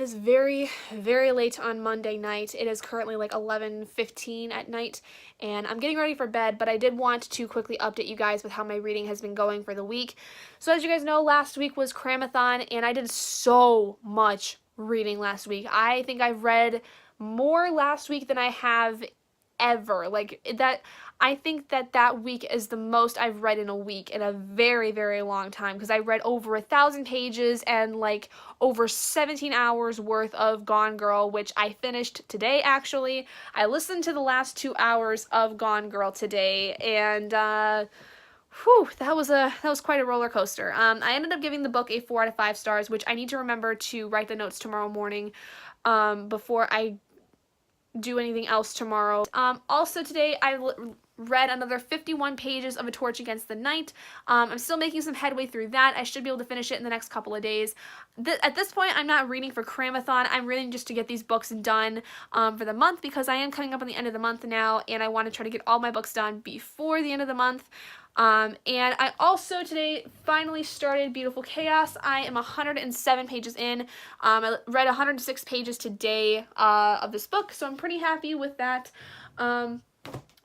is very, very late on Monday night. It is currently like 11:15 at night, and I'm getting ready for bed, but I did want to quickly update you guys with how my reading has been going for the week. So as you guys know, last week was Cramathon, and I did so much reading last week. I think I've read more last week than I have ever. Like that, I think that week is the most I've read in a week in a very, very long time, because I read over 1,000 pages and like over 17 hours worth of Gone Girl, which I finished today actually. I listened to the last 2 hours of Gone Girl today, and whew, that was quite a roller coaster. I ended up giving the book a 4 out of 5 stars, which I need to remember to write the notes tomorrow morning, before I do anything else tomorrow. Also today I read another 51 pages of A Torch Against the Night. I'm still making some headway through that. I should be able to finish it in the next couple of days. At this point, I'm not reading for Cramathon. I'm reading just to get these books done for the month, because I am coming up on the end of the month now, and I want to try to get all my books done before the end of the month. And I also today finally started Beautiful Chaos. I am 107 pages in. I read 106 pages today of this book, so I'm pretty happy with that.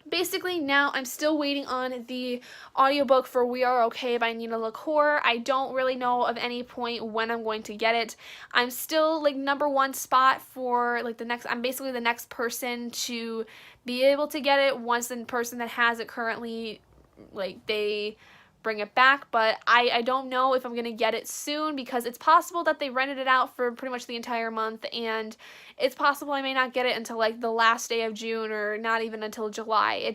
Basically, now I'm still waiting on the audiobook for We Are Okay by Nina LaCour. I don't really know of any point when I'm going to get it. I'm still like #1 spot for like I'm basically the next person to be able to get it once the person that has it currently, like, they bring it back, but I don't know if I'm gonna get it soon, because it's possible that they rented it out for pretty much the entire month, and it's possible I may not get it until like the last day of June, or not even until July.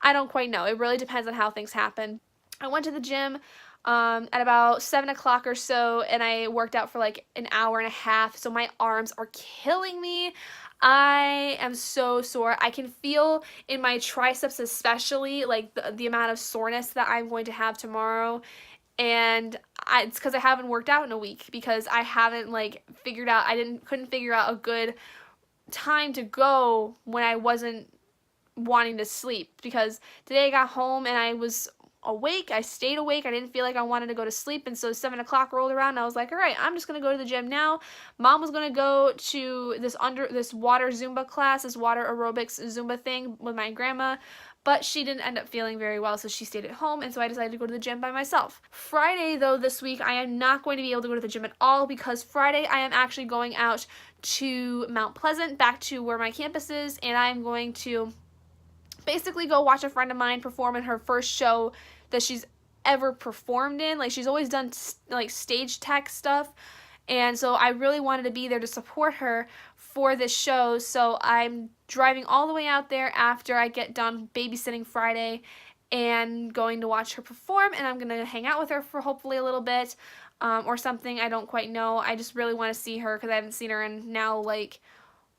I don't quite know. It really depends on how things happen. I went to the gym at about 7 o'clock or so, and I worked out for like an hour and a half, so my arms are killing me. I am so sore. I can feel in my triceps especially like the amount of soreness that I'm going to have tomorrow, and it's because I haven't worked out in a week, because I haven't like couldn't figure out a good time to go when I wasn't wanting to sleep, because today I got home and I was awake. I stayed awake. I didn't feel like I wanted to go to sleep, and so 7 o'clock rolled around and I was like, all right, I'm just gonna go to the gym now. Mom was gonna go to this water Zumba class, this water aerobics Zumba thing with my grandma, but she didn't end up feeling very well, so she stayed at home, and so I decided to go to the gym by myself. Friday, though, this week, I am not going to be able to go to the gym at all, because Friday I am actually going out to Mount Pleasant, back to where my campus is, and I'm going to basically go watch a friend of mine perform in her first show that she's ever performed in. Like, she's always done like stage tech stuff, and so I really wanted to be there to support her for this show, so I'm driving all the way out there after I get done babysitting Friday and going to watch her perform, and I'm gonna hang out with her for hopefully a little bit, or something. I don't quite know. I just really want to see her, because I haven't seen her in now like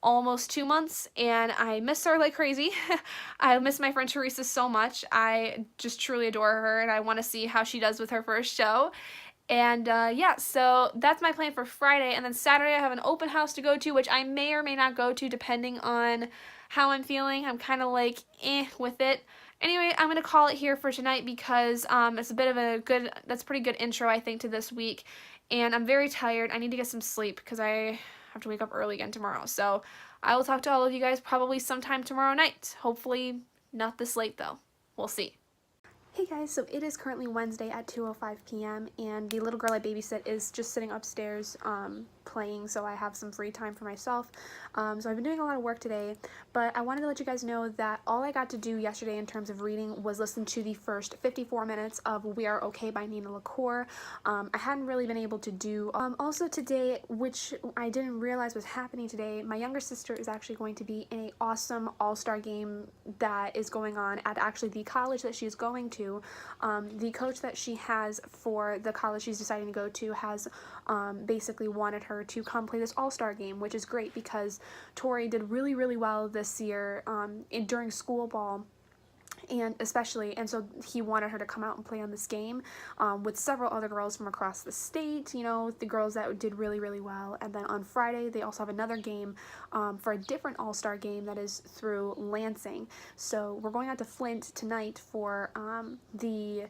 almost 2 months, and I miss her like crazy. I miss my friend Teresa so much. I just truly adore her, and I want to see how she does with her first show. And yeah, so that's my plan for Friday, and then Saturday I have an open house to go to, which I may or may not go to depending on how I'm feeling. I'm kind of like with it. Anyway, I'm gonna call it here for tonight, because it's a bit of that's a pretty good intro, I think, to this week, and I'm very tired. I need to get some sleep, because I have to wake up early again tomorrow. So I will talk to all of you guys probably sometime tomorrow night. Hopefully not this late, though. We'll see. Hey guys, so it is currently Wednesday at 2:05 p.m. and the little girl I babysit is just sitting upstairs playing, so I have some free time for myself. So I've been doing a lot of work today, but I wanted to let you guys know that all I got to do yesterday in terms of reading was listen to the first 54 minutes of We Are Okay by Nina LaCour. I hadn't really been able to do. Also today, which I didn't realize was happening today, my younger sister is actually going to be in an awesome all-star game that is going on at actually the college that she's going to. The coach that she has for the college she's deciding to go to has basically wanted her to come play this all-star game, which is great, because Tori did really, really well this year during school ball, and so he wanted her to come out and play on this game with several other girls from across the state, you know, the girls that did really, really well. And then on Friday they also have another game for a different all-star game that is through Lansing. So we're going out to Flint tonight for the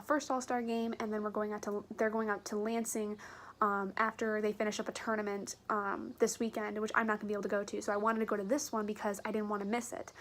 first all-star game, and then they're going out to Lansing after they finish up a tournament this weekend, which I'm not going to be able to go to. So I wanted to go to this one because I didn't want to miss it.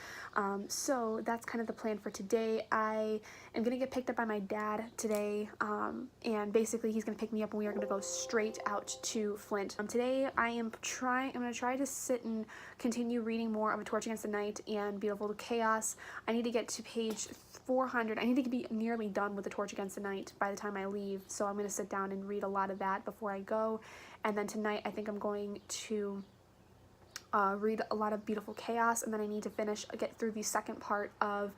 So that's kind of the plan for today. I am going to get picked up by my dad today, and basically he's going to pick me up and we are going to go straight out to Flint. Today I'm going to try to sit and continue reading more of A Torch Against the Night and Beautiful Chaos. I need to get to page 400. I need to be nearly done with A Torch Against the Night by the time I leave, so I'm going to sit down and read a lot of that before I go. And then tonight I think I'm going to read a lot of Beautiful Chaos, and then I need to get through the second part of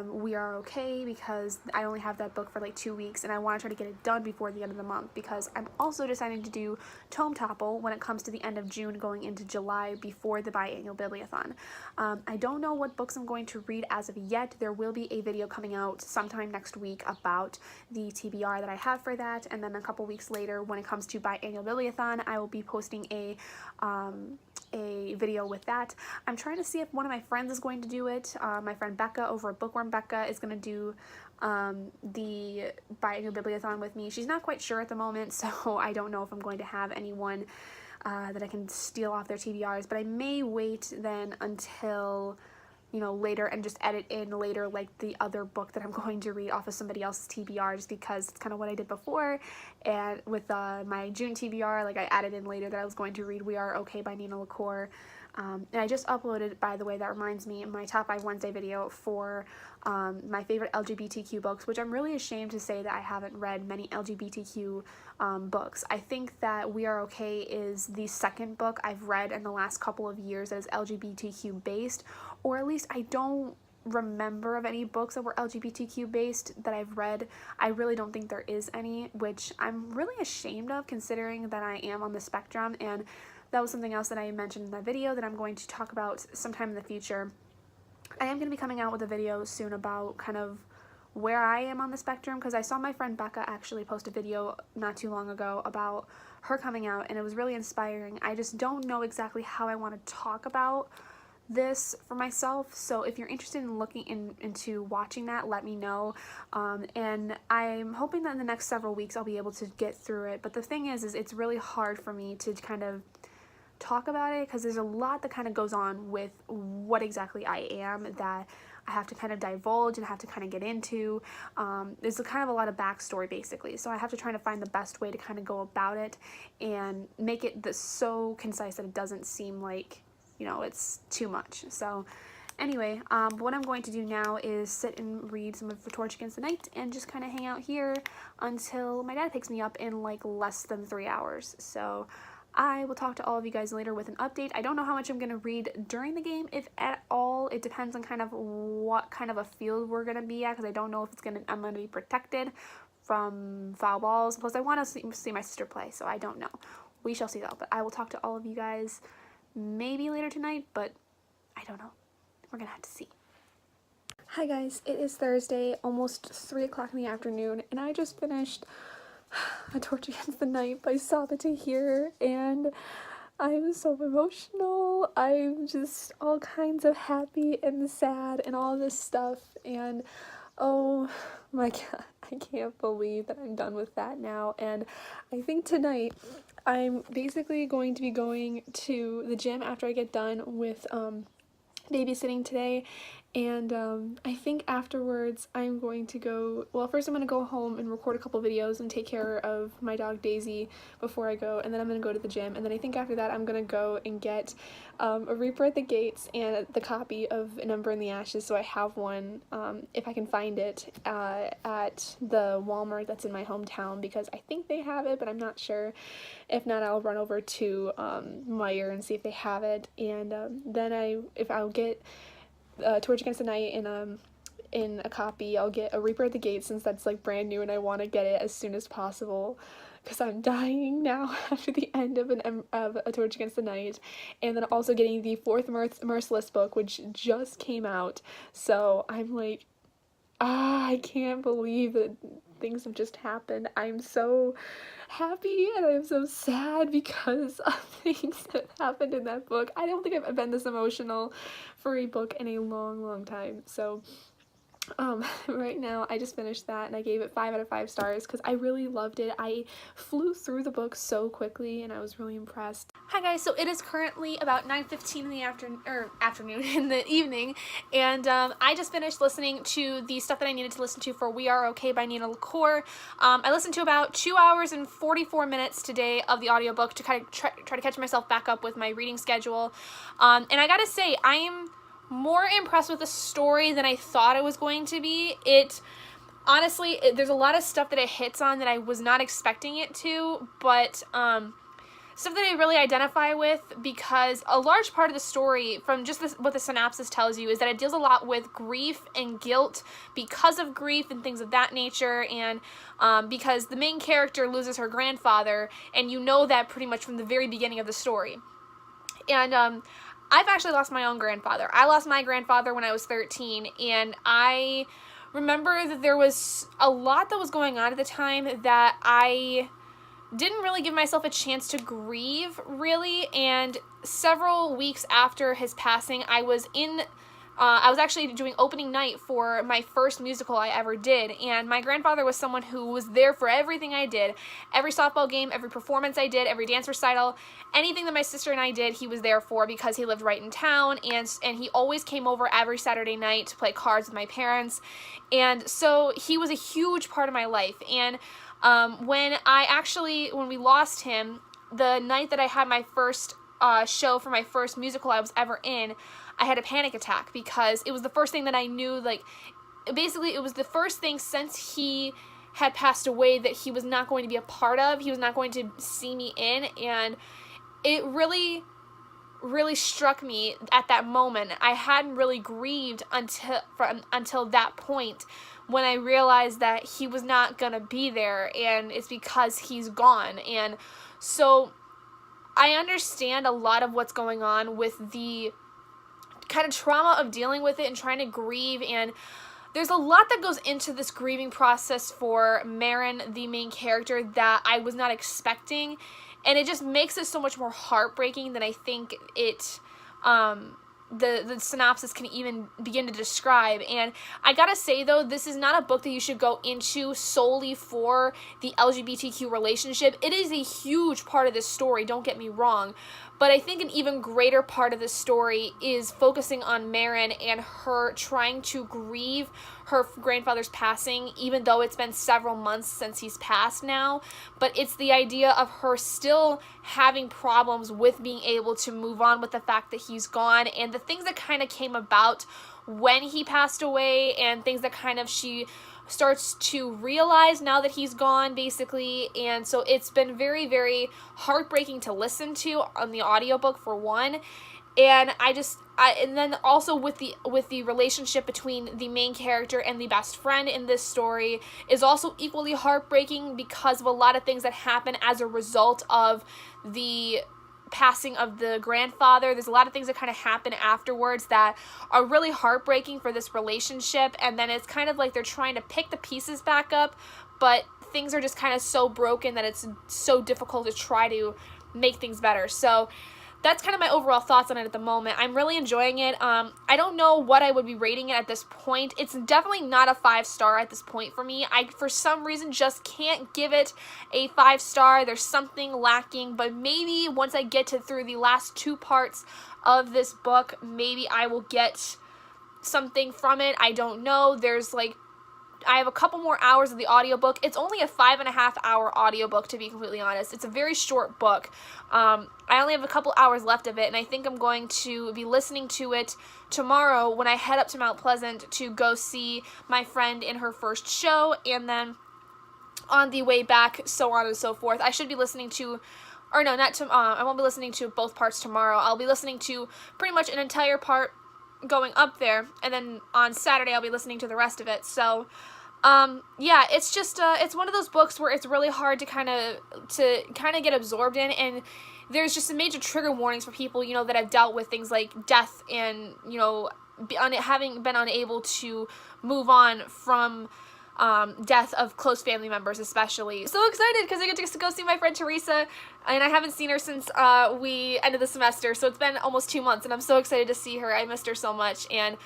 We Are Okay, because I only have that book for like 2 weeks and I want to try to get it done before the end of the month, because I'm also deciding to do Tome Topple when it comes to the end of June going into July before the biannual Bibliothon. I don't know what books I'm going to read as of yet. There will be a video coming out sometime next week about the TBR that I have for that, and then a couple weeks later when it comes to biannual Bibliothon I will be posting a video with that. I'm trying to see if one of my friends is going to do it. My friend Becca over at Bookworm Becca is going to do the biannual Bibliothon with me. She's not quite sure at the moment, so I don't know if I'm going to have anyone that I can steal off their TBRs, but I may wait then until, you know, later and just edit in later like the other book that I'm going to read off of somebody else's TBR, just because it's kind of what I did before. And with my June TBR, like I added in later that I was going to read We Are Okay by Nina LaCour. And I just uploaded, by the way, that reminds me, my Top 5 Wednesday video for my favorite LGBTQ books, which I'm really ashamed to say that I haven't read many LGBTQ books. I think that We Are Okay is the second book I've read in the last couple of years that is LGBTQ based, or at least I don't remember of any books that were LGBTQ based that I've read. I really don't think there is any, which I'm really ashamed of considering that I am on the spectrum, and that was something else that I mentioned in that video that I'm going to talk about sometime in the future. I am going to be coming out with a video soon about kind of where I am on the spectrum, because I saw my friend Becca actually post a video not too long ago about her coming out, and it was really inspiring. I just don't know exactly how I want to talk about this for myself, so if you're interested in looking into watching that, let me know. And I'm hoping that in the next several weeks I'll be able to get through it, but the thing is it's really hard for me to kind of talk about it, because there's a lot that kind of goes on with what exactly I am that I have to kind of divulge and have to kind of get into. There's kind of a lot of backstory basically, so I have to try to find the best way to kind of go about it and make it so concise that it doesn't seem like, you know, it's too much. So anyway, what I'm going to do now is sit and read some of A Torch Against the Night and just kind of hang out here until my dad picks me up in like less than 3 hours. So I will talk to all of you guys later with an update. I don't know how much I'm going to read during the game, if at all. It depends on kind of what kind of a field we're going to be at, because I don't know if I'm going to be protected from foul balls. Plus, I want to see my sister play, so I don't know. We shall see though. But I will talk to all of you guys maybe later tonight, but I don't know. We're going to have to see. Hi guys, it is Thursday, almost 3 o'clock in the afternoon, and I just finished A Torch Against the Night by Sabaa Tahir, and I'm so emotional. I'm just all kinds of happy and sad and all this stuff, and oh my god, I can't believe that I'm done with that now. And I think tonight I'm basically going to be going to the gym after I get done with babysitting today, and I think afterwards I'm going to go, well, first I'm going to go home and record a couple videos and take care of my dog Daisy before I go, and then I'm going to go to the gym, and then I think after that I'm going to go and get a Reaper at the Gates and the copy of An Ember in the Ashes, so I have one if I can find it at the Walmart that's in my hometown, because I think they have it, but I'm not sure. If not, I'll run over to Meijer and see if they have it, and then if I'll get Torch Against the Night in a copy, I'll get a Reaper at the Gate, since that's like brand new and I want to get it as soon as possible, because I'm dying now after the end of A Torch Against the Night. And then also getting the 4th Merciless book, which just came out, so I'm like, I can't believe that things have just happened. I'm so happy and I'm so sad because of things that happened in that book. I don't think I've been this emotional for a book in a long time. So Right now I just finished that and I gave it 5 out of 5 stars because I really loved it. I flew through the book so quickly and I was really impressed. Hi guys, so it is currently about 9:15 in the afternoon in the evening, and I just finished listening to the stuff that I needed to listen to for We Are Okay by Nina LaCour. I listened to about 2 hours and 44 minutes today of the audiobook to kind of try to catch myself back up with my reading schedule. And I gotta say, I am more impressed with the story than I thought it was going to be. Honestly, there's a lot of stuff that it hits on that I was not expecting it to, but stuff that I really identify with, because a large part of the story, from just what the synopsis tells you, is that it deals a lot with grief and guilt because of grief and things of that nature, and because the main character loses her grandfather, and you know that pretty much from the very beginning of the story. And I've actually lost my own grandfather. I lost my grandfather when I was 13, and I remember that there was a lot that was going on at the time that I didn't really give myself a chance to grieve, really, and several weeks after his passing, I was actually doing opening night for my first musical I ever did, and my grandfather was someone who was there for everything I did. Every softball game, every performance I did, every dance recital, anything that my sister and I did, he was there for because he lived right in town, and he always came over every Saturday night to play cards with my parents, and so he was a huge part of my life. And when we lost him, the night that I had my first show for my first musical I was ever in, I had a panic attack because it was the first thing that I knew, like, basically it was the first thing since he had passed away that he was not going to be a part of. He was not going to see me in, and it really struck me at that moment. I hadn't really grieved until that point, when I realized that he was not gonna be there, and it's because he's gone. And so I understand a lot of what's going on with the kind of trauma of dealing with it and trying to grieve, and there's a lot that goes into this grieving process for Marin, the main character, that I was not expecting, and it just makes it so much more heartbreaking than I think it the synopsis can even begin to describe. And I gotta say, though, this is not a book that you should go into solely for the LGBTQ relationship. It is a huge part of this story, don't get me wrong, but I think an even greater part of the story is focusing on Marin and her trying to grieve her grandfather's passing, even though it's been several months since he's passed now. But it's the idea of her still having problems with being able to move on with the fact that he's gone, and the things that kind of came about when he passed away, and things that kind of she starts to realize now that he's gone, basically. And so it's been very, very heartbreaking to listen to on the audiobook, for one. And and then also with the relationship between the main character and the best friend in this story is also equally heartbreaking, because of a lot of things that happen as a result of the passing of the grandfather. There's a lot of things that kind of happen afterwards that are really heartbreaking for this relationship, and then it's kind of like they're trying to pick the pieces back up, but things are just kind of so broken that it's so difficult to try to make things better. So that's kind of my overall thoughts on it at the moment. I'm really enjoying it. I don't know what I would be rating it at this point. It's definitely not a 5-star at this point for me. I, for some reason, just can't give it a 5-star. There's something lacking, but maybe once I get through the last 2 parts of this book, maybe I will get something from it. I don't know. I have a couple more hours of the audiobook. It's only a 5.5-hour audiobook, to be completely honest. It's a very short book. I only have a couple hours left of it, and I think I'm going to be listening to it tomorrow when I head up to Mount Pleasant to go see my friend in her first show, and then on the way back, so on and so forth. I should be listening to, or no, not to, I won't be listening to both parts tomorrow. I'll be listening to pretty much an entire part going up there, and then on Saturday I'll be listening to the rest of it. So yeah, it's just it's one of those books where it's really hard to kind of get absorbed in, and there's just some major trigger warnings for people, you know, that have dealt with things like death, and, you know, having been unable to move on from death of close family members, especially. So excited because I get to go see my friend Teresa, and I haven't seen her since we ended the semester, so it's been almost 2 months, and I'm so excited to see her. I missed her so much, and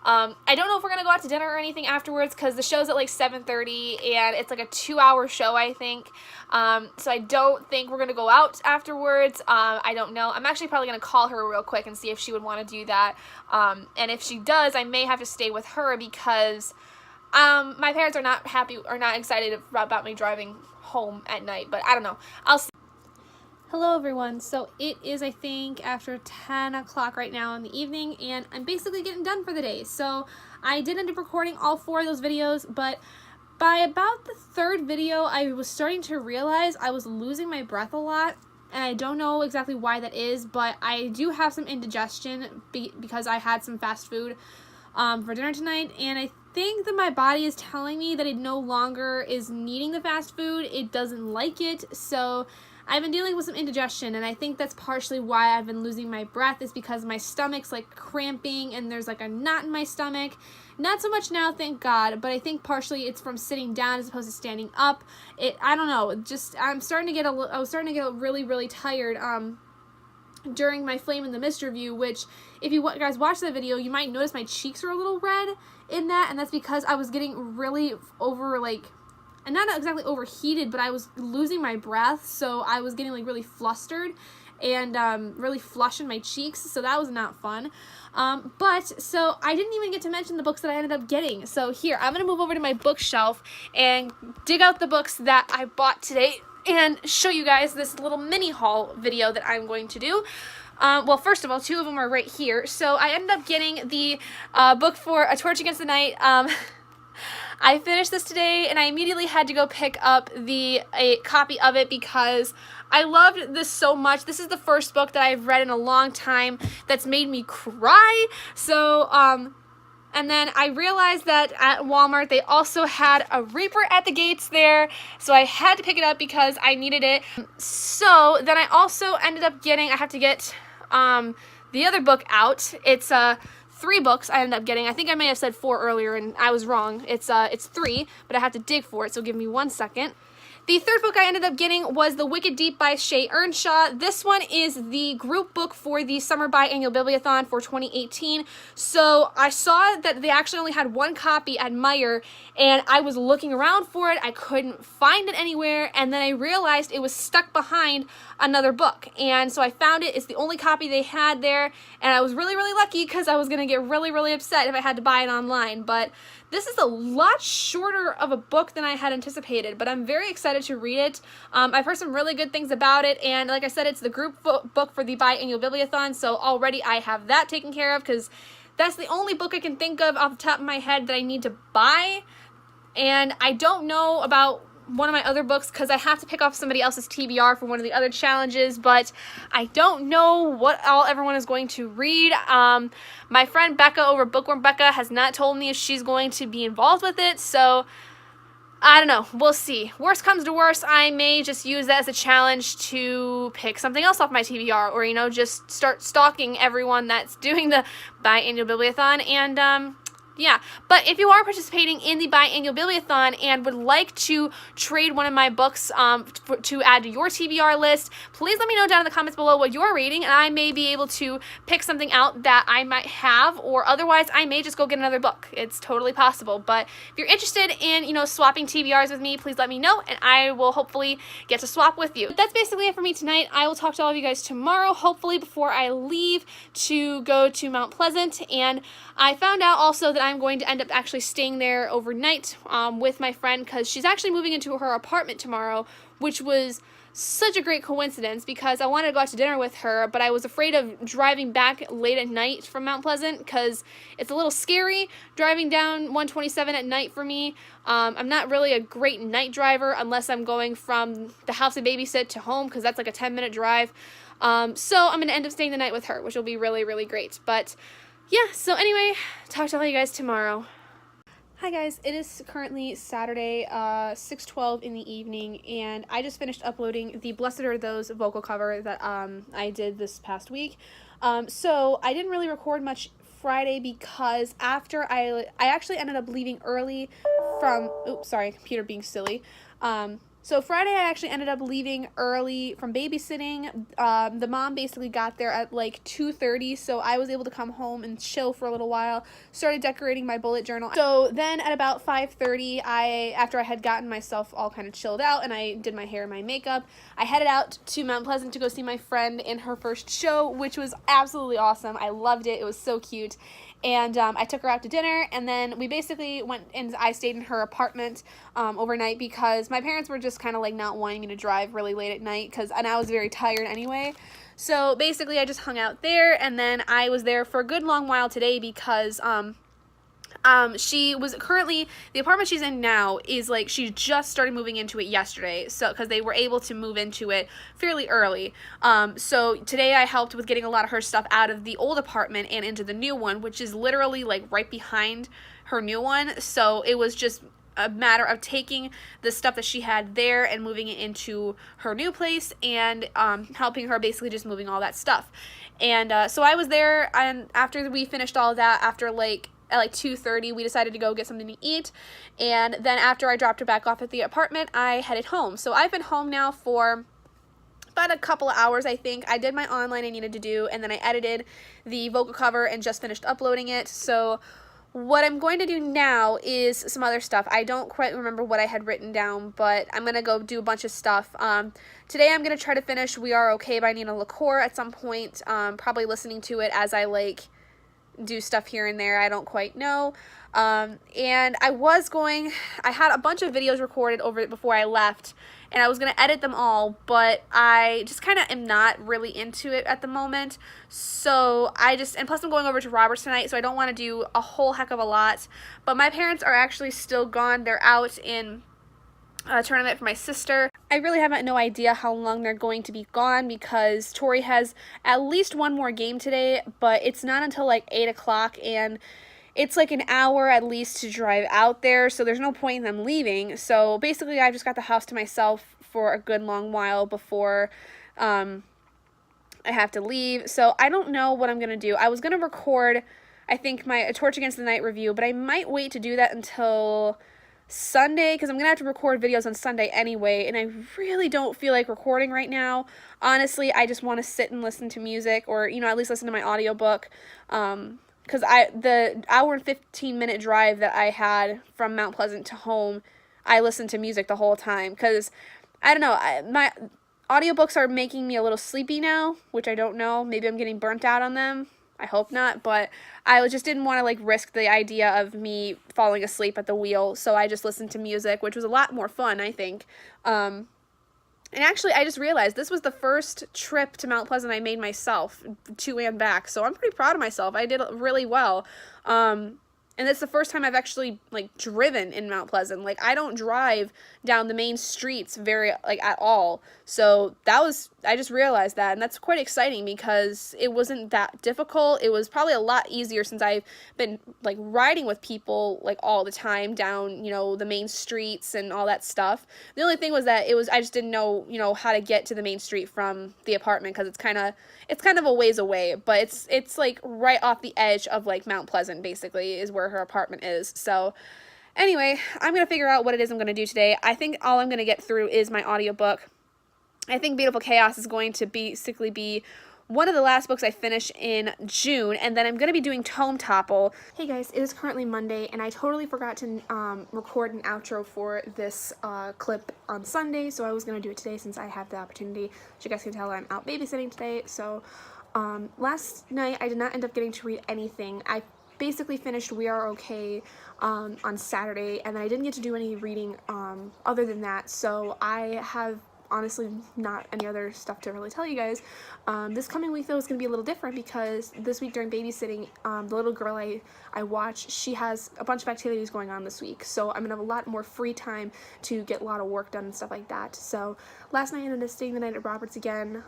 I don't know if we're gonna go out to dinner or anything afterwards because the show's at like 7:30 and it's like a 2-hour show, I think. So I don't think we're gonna go out afterwards. I don't know. I'm actually probably gonna call her real quick and see if she would want to do that. And if she does, I may have to stay with her because my parents are not happy or not excited about me driving home at night. But I don't know. I'll see. Hello everyone. So it is, I think, after 10 o'clock right now in the evening, and I'm basically getting done for the day. So I did end up recording all 4 of those videos, but by about the 3rd video, I was starting to realize I was losing my breath a lot, and I don't know exactly why that is, but I do have some indigestion because I had some fast food for dinner tonight, and I think that my body is telling me that it no longer is needing the fast food. It doesn't like it, so I've been dealing with some indigestion, and I think that's partially why I've been losing my breath, is because my stomach's like cramping and there's like a knot in my stomach. Not so much now, thank God, but I think partially it's from sitting down as opposed to standing up. I don't know, I was starting to get really, really tired during my Flame in the Mist review, which if you guys watch that video, you might notice my cheeks are a little red in that, and that's because I was getting really and not exactly overheated, but I was losing my breath, so I was getting like really flustered and really flush in my cheeks, so that was not fun. So I didn't even get to mention the books that I ended up getting. So here, I'm going to move over to my bookshelf and dig out the books that I bought today and show you guys this little mini haul video that I'm going to do. Well, first of all, 2 of them are right here. So I ended up getting the book for A Torch Against the Night. I finished this today, and I immediately had to go pick up a copy of it because I loved this so much. This is the first book that I've read in a long time that's made me cry. So, and then I realized that at Walmart they also had a Reaper at the Gates there, so I had to pick it up because I needed it. So then I also ended up I had to get the other book out. It's 3 books I ended up getting. I think I may have said 4 earlier and I was wrong. It's 3, but I have to dig for it, so give me 1 second. The 3rd book I ended up getting was The Wicked Deep by Shay Earnshaw. This one is the group book for the Summer Biannual Bibliothon for 2018. So I saw that they actually only had 1 copy at Meijer, and I was looking around for it. I couldn't find it anywhere, and then I realized it was stuck behind another book. And so I found it. It's the only copy they had there, and I was really, really lucky because I was going to get really, really upset if I had to buy it online. But this is a lot shorter of a book than I had anticipated, but I'm very excited to read it. I've heard some really good things about it, and like I said, it's the group book for the Biannual Bibliothon, so already I have that taken care of because that's the only book I can think of off the top of my head that I need to buy. And I don't know about one of my other books because I have to pick off somebody else's TBR for one of the other challenges, but I don't know what all everyone is going to read. My friend Becca over Bookworm Becca has not told me if she's going to be involved with it, so I don't know. We'll see. Worst comes to worst, I may just use that as a challenge to pick something else off my TBR, or, you know, just start stalking everyone that's doing the Biannual Bibliothon, and, yeah, but if you are participating in the Biannual Bibliothon and would like to trade one of my books to add to your TBR list, please let me know down in the comments below what you're reading, and I may be able to pick something out that I might have, or otherwise I may just go get another book. It's totally possible, but if you're interested in, you know, swapping TBRs with me, please let me know, and I will hopefully get to swap with you. But that's basically it for me tonight. I will talk to all of you guys tomorrow, hopefully before I leave to go to Mount Pleasant, and I found out also that I'm going to end up actually staying there overnight with my friend because she's actually moving into her apartment tomorrow, which was such a great coincidence because I wanted to go out to dinner with her, but I was afraid of driving back late at night from Mount Pleasant because it's a little scary driving down 127 at night for me. I'm not really a great night driver unless I'm going from the house I babysit to home because that's like a 10-minute drive. So I'm going to end up staying the night with her, which will be really, really great. But yeah, so anyway, talk to all you guys tomorrow. Hi guys, it is currently Saturday, 6:12 in the evening, and I just finished uploading the Blessed Are Those vocal cover that I did this past week. So I didn't really record much Friday because after I actually ended up leaving early from, oops, sorry, computer being silly. So Friday I actually ended up leaving early from babysitting. The mom basically got there at like 2:30, so I was able to come home and chill for a little while. Started decorating my bullet journal. So then at about 5:30, after I had gotten myself all kind of chilled out and I did my hair and my makeup, I headed out to Mount Pleasant to go see my friend in her first show, which was absolutely awesome. I loved it. It was so cute. And I took her out to dinner, and then we basically went and I stayed in her apartment overnight because my parents were just kind of like not wanting me to drive really late at night and I was very tired anyway. So basically I just hung out there, and then I was there for a good long while today because she was currently, the apartment she's in now is like, she just started moving into it yesterday, so because they were able to move into it fairly early. So today I helped with getting a lot of her stuff out of the old apartment and into the new one, which is literally like right behind her new one. So it was just a matter of taking the stuff that she had there and moving it into her new place, and helping her basically just moving all that stuff. And so I was there, and after we finished all of that, at like 2:30, we decided to go get something to eat, and then after I dropped her back off at the apartment, I headed home. So I've been home now for about a couple of hours, I think. I did my online I needed to do, and then I edited the vocal cover and just finished uploading it. So what I'm going to do now is some other stuff. I don't quite remember what I had written down, but I'm going to go do a bunch of stuff. Today I'm going to try to finish We Are Okay by Nina LaCour at some point, probably listening to it as I do stuff here and there. I don't quite know. And I had a bunch of videos recorded before I left, and I was going to edit them all, but I just kind of am not really into it at the moment. So and plus I'm going over to Robert's tonight, so I don't want to do a whole heck of a lot. But my parents are actually still gone. They're out in a tournament for my sister. I really have no idea how long they're going to be gone because Tori has at least one more game today, but it's not until like 8 o'clock, and it's like an hour at least to drive out there, so there's no point in them leaving. So basically I've just got the house to myself for a good long while before I have to leave. So I don't know what I'm going to do. I was going to record, I think, my Torch Against the Night review, but I might wait to do that until Sunday, because I'm going to have to record videos on Sunday anyway, and I really don't feel like recording right now. Honestly, I just want to sit and listen to music, or, at least listen to my audiobook, because the hour and 15-minute drive that I had from Mount Pleasant to home, I listened to music the whole time, because, I don't know, my audiobooks are making me a little sleepy now, which I don't know. Maybe I'm getting burnt out on them. I hope not, but I just didn't want to risk the idea of me falling asleep at the wheel, so I just listened to music, which was a lot more fun, I think. And actually, I just realized this was the first trip to Mount Pleasant I made myself, to and back, so I'm pretty proud of myself. I did really well. And it's the first time I've actually, driven in Mount Pleasant. I don't drive down the main streets at all. So I just realized that, and that's quite exciting because it wasn't that difficult. It was probably a lot easier since I've been, riding with people, all the time down, the main streets and all that stuff. The only thing was that I just didn't know, how to get to the main street from the apartment because it's kind of a ways away, but it's right off the edge of, Mount Pleasant, basically, is where her apartment is. So anyway, I'm going to figure out what it is I'm going to do today. I think all I'm going to get through is my audiobook. I think Beautiful Chaos is going to basically be one of the last books I finish in June, and then I'm going to be doing Tome Topple. Hey guys, it is currently Monday, and I totally forgot to record an outro for this clip on Sunday, so I was going to do it today since I have the opportunity. As you guys can tell, I'm out babysitting today, so last night I did not end up getting to read anything. I basically finished We Are Okay on Saturday, and then I didn't get to do any reading other than that, so I have honestly not any other stuff to really tell you guys. This coming week though is going to be a little different because this week during babysitting, the little girl I watch, she has a bunch of activities going on this week, so I'm going to have a lot more free time to get a lot of work done and stuff like that. So last night I ended up staying the night at Robert's again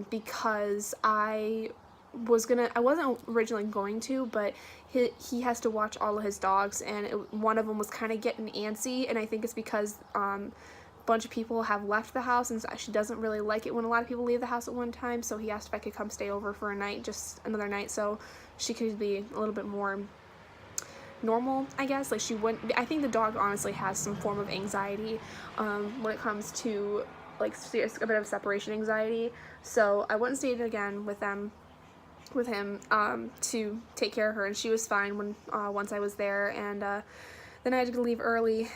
because I wasn't originally going to, but he has to watch all of his dogs, and one of them was kind of getting antsy, and I think it's because bunch of people have left the house, and she doesn't really like it when a lot of people leave the house at one time, so he asked if I could come stay over for a night, just another night, so she could be a little bit more normal, I guess. Like, she wouldn't, I think the dog honestly has some form of anxiety when it comes to like serious, a bit of separation anxiety. So I wouldn't stay again with him to take care of her, and she was fine when once I was there. And then I had to leave early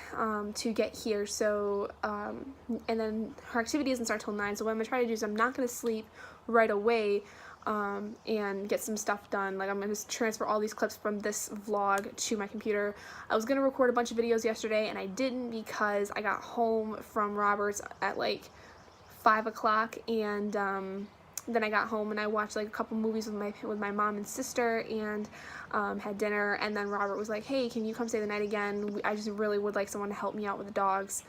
to get here. So and then her activity doesn't start till 9. So what I'm gonna try to do is I'm not gonna sleep right away. And get some stuff done. Like, I'm going to transfer all these clips from this vlog to my computer. I was going to record a bunch of videos yesterday, and I didn't because I got home from Robert's at like 5 o'clock, and then I got home and I watched like a couple movies with my mom and sister, and had dinner. And then Robert was like, hey, can you come stay the night again? I just really would like someone to help me out with the dogs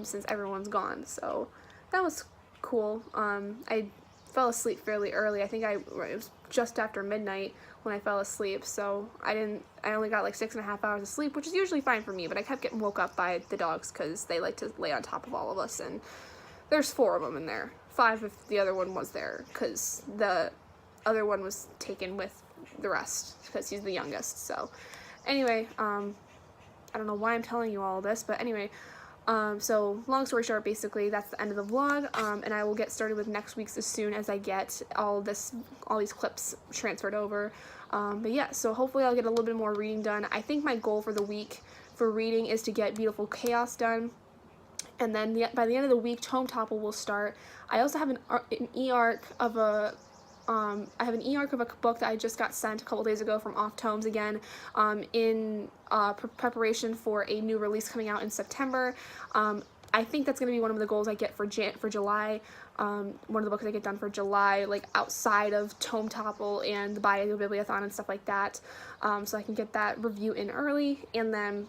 since everyone's gone. So that was cool. I fell asleep fairly early. I think it was just after midnight when I fell asleep, so I only got like 6.5 hours of sleep, which is usually fine for me, but I kept getting woke up by the dogs because they like to lay on top of all of us, and there's 4 of them in there. 5 if the other one was there, because the other one was taken with the rest because he's the youngest. So anyway, I don't know why I'm telling you all this, but anyway, so long story short, basically that's the end of the vlog, and I will get started with next week's as soon as I get all these clips transferred over. But yeah, so hopefully I'll get a little bit more reading done. I think my goal for the week for reading is to get Beautiful Chaos done, and then by the end of the week, Tome Topple will start. I also have an e-arc of a book that I just got sent a couple days ago from Off Tomes again, in preparation for a new release coming out in September. I think that's going to be one of the goals I get for July. One of the books I get done for July, like outside of Tome Topple and the Bio Bibliothon and stuff like that, so I can get that review in early. And then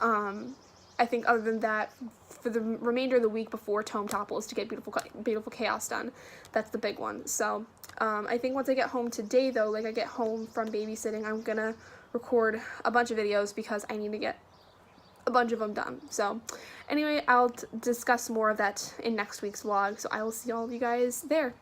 I think other than that, for the remainder of the week before Tome Topple is to get Beautiful Chaos done. That's the big one. So I think once I get home today, though, like I get home from babysitting, I'm gonna record a bunch of videos because I need to get a bunch of them done. So anyway, I'll discuss more of that in next week's vlog, so I will see all of you guys there.